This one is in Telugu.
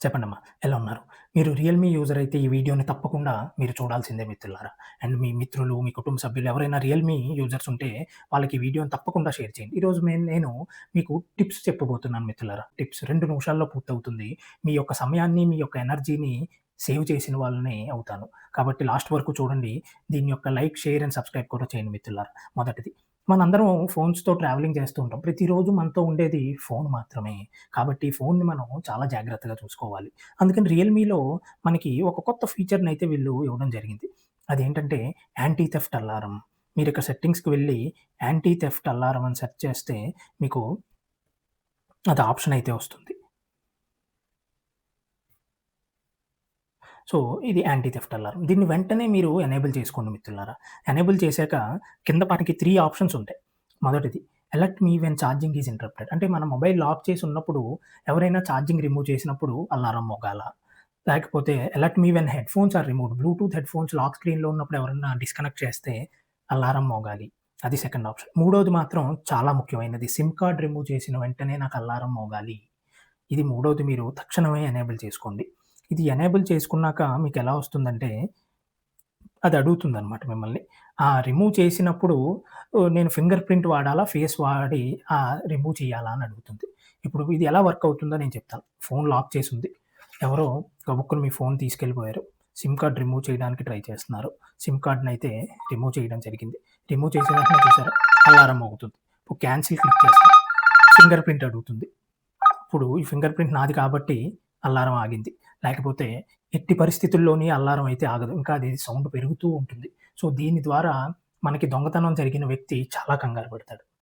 చెప్పండమ్మా. ఎలా ఉన్నారు? మీరు రియల్‌మీ యూజర్ అయితే ఈ వీడియోని తప్పకుండా మీరు చూడాల్సిందే మిత్రులారా. అండ్ మీ మిత్రులు, మీ కుటుంబ సభ్యులు ఎవరైనా రియల్‌మీ యూజర్స్ ఉంటే వాళ్ళకి ఈ వీడియోని తప్పకుండా షేర్ చేయండి. ఈరోజు నేను మీకు టిప్స్ చెప్పబోతున్నాను మిత్రులారా. టిప్స్ 2 నిమిషాల్లో పూర్తవుతుంది. మీ యొక్క సమయాన్ని, మీ యొక్క ఎనర్జీని సేవ్ చేసిన వాళ్ళనే అవుతాను. కాబట్టి లాస్ట్ వరకు చూడండి. దీని యొక్క లైక్, షేర్ అండ్ సబ్స్క్రైబ్ కూడా చేయండి మిత్రులారా. మొదటిది మనందరం ఫోన్స్‌తో ట్రావెలింగ్ చేస్తూ ఉంటాం. ప్రతిరోజు మనతో ఉండేది ఫోన్ మాత్రమే. కాబట్టి ఫోన్‌ని మనం చాలా జాగ్రత్తగా చూసుకోవాలి. అందుకని రియల్‌మీలో మనకి ఒక కొత్త ఫీచర్‌నయితే వీళ్ళు ఇవ్వడం జరిగింది. అదేంటంటే యాంటీ థెఫ్ట్ అలారం. మీరిక్కడ సెట్టింగ్స్‌కి వెళ్లి యాంటీ థెఫ్ట్ అలారం అని సెర్చ్ చేస్తే మీకు అది ఆప్షన్ అయితే వస్తుంది. సో, ఇది యాంటీ థెఫ్ట్ అలారం. దీన్ని వెంటనే మీరు ఎనేబుల్ చేసుకోండి మిత్రులారా. ఎనేబుల్ చేశాక కింద మనకి 3 ఆప్షన్స్ ఉంటాయి. మొదటిది alert me when charging is interrupted. అంటే మన మొబైల్ లాక్ చేసి ఉన్నప్పుడు ఎవరైనా ఛార్జింగ్ రిమూవ్ చేసినప్పుడు అలారం మోగాలా? లేకపోతే alert me when headphones are removed. Bluetooth headphones lock స్క్రీన్‌లో ఉన్నప్పుడు ఎవరన్నా డిస్కనెక్ట్ చేస్తే అలారం మోగాలి. అది సెకండ్ ఆప్షన్. మూడోది మాత్రం చాలా ముఖ్యమైనది. సిమ్ కార్డ్ రిమూవ్ చేసిన వెంటనే నాకు అలారం మోగాలి. ఇది మూడోది మీరు తక్షణమే ఎనేబుల్ చేసుకోండి. ఇది ఎనేబుల్ చేసుకున్నాక మీకెలా వస్తుందంటే, అది అడుగుతుందనమాట మిమ్మల్ని. రిమూవ్ చేసినప్పుడు నేను ఫింగర్ ప్రింట్ వాడాలా? ఫేస్ వాడి రిమూవ్ చేయాలా? అని అడుగుతుంది. ఇప్పుడు ఇది ఎలా వర్క్ అవుతుందో నేను చెప్తాను. ఫోన్ లాక్ చేసుంది. ఎవరో గబుక్కున మీ ఫోన్ తీసుకెళ్ళిపోయారు. సిమ్ కార్డ్ రిమూవ్ చేయడానికి ట్రై చేస్తున్నారు. సిమ్ కార్డ్‌నయితే రిమూవ్ చేయడం జరిగింది. రిమూవ్ చేసిన వెంటనే చూసారా? అలారం మోగుతుంది. ఇప్పుడు క్యాన్సిల్ క్లిక్ చేస్తా. ఫింగర్ ప్రింట్ అడుగుతుంది. ఇప్పుడు ఈ ఫింగర్ ప్రింట్ నాది కాబట్టి అల్లారం ఆగింది. లేకపోతే ఎట్టి పరిస్థితుల్లోని అల్లారం అయితే ఆగదు. ఇంకా అది సౌండ్ పెరుగుతూ ఉంటుంది. సో, దీని ద్వారా మనకి దొంగతనం జరిగిన వ్యక్తి చాలా కంగారు పడతాడు.